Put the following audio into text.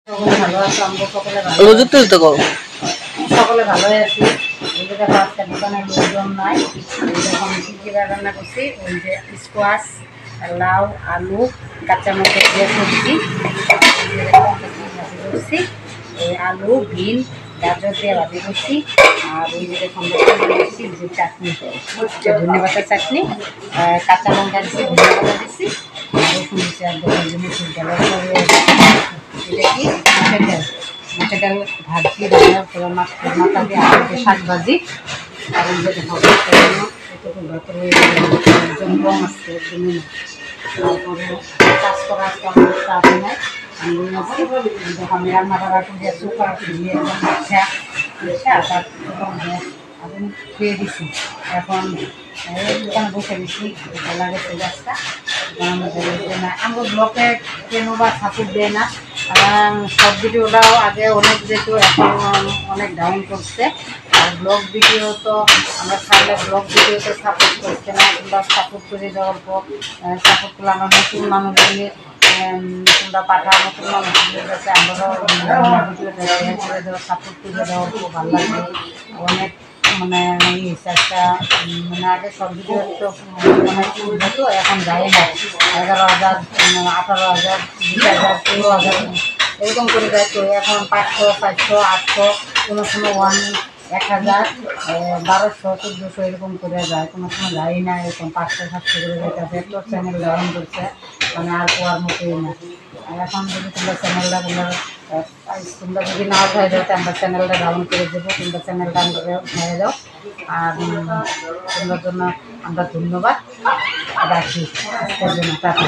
ভালো আছো? আমরা সকলে ভালো আছি। এই যে দেখো আজকে দোকানের লোকজন নাই। যখন কী রান্না করছি, ওই যে স্কোয়াশ, লাউ, আলু, কাঁচামরিচ দিয়ে সবজি ভাজি করছি। ওই আলু, বিন, গাজর দিয়ে ভাজি করছি। আর ওই যে করছি যে চাটনি, ধনে পাতার চাটনি, কাঁচা লঙ্কা দিচ্ছি, ধনে পাতা দিচ্ছি, রসুন দিচ্ছি, একদম মুসুর ডাল। এটা কি মাছের ডাল ভাজি, রান্নার পরে মাথা দিয়ে আলুতে শাক ভাজি। আর একদম কম আসছে, একদমই না। তারপরে কাজ করা আসতে আমাদের চাপ নেয়। আমি রান্না করার পরে সুপার দিয়ে এখন খেয়ে দিছি। এখন দোকানে বসে দিচ্ছি, ভালো লাগেছে গাছটা। আমার ব্লকে কেন বা সাপোর্ট দেয় না। সব ভিডিওটাও আগে অনেক যেত, এখন অনেক ডাউন করছে। আর ব্লগ ভিডিও তো আমরা ছাড়লে ব্লগ ভিডিওতে সাপোর্ট করছে না, কিংবা সাপোর্ট করে দেওয়ার পর সাপোর্ট করলে আমরা নতুন মানুষগুলি কিংবা পাঠা নতুন মানুষগুলির কাছে আমরাও ভিডিওটা শেয়ার করে দেওয়া, সাপোর্ট করে দেওয়ার খুব ভালো লাগে। অনেক মানে একটা আগে সব ভিডিও তো অনেক হতো, এখন যায় না। 11,000, 18,000, 20,000, 15,000 এরকম করে যায়। তো এখন 500, 400, 800, কোনো সময় 1,000, 1200, 1400 এরকম করে যায়। কোনো সময় যায় না, এরকম 500, 700 করে যাইতেছে। একটা চ্যানেল ডাউন করছে, মানে আর পাওয়ার মতোই না। আর এখন যদি তোমরা তোমরা যদি না উঠাই দাও, আমরা চ্যানেলটা ডাউন করে দেবো। তোমরা চ্যানেলটা আমরা উঠাই দাও। আর তোমরা জন্য আমরা ধন্যবাদ রাখি আজকের জন্য। টাটা।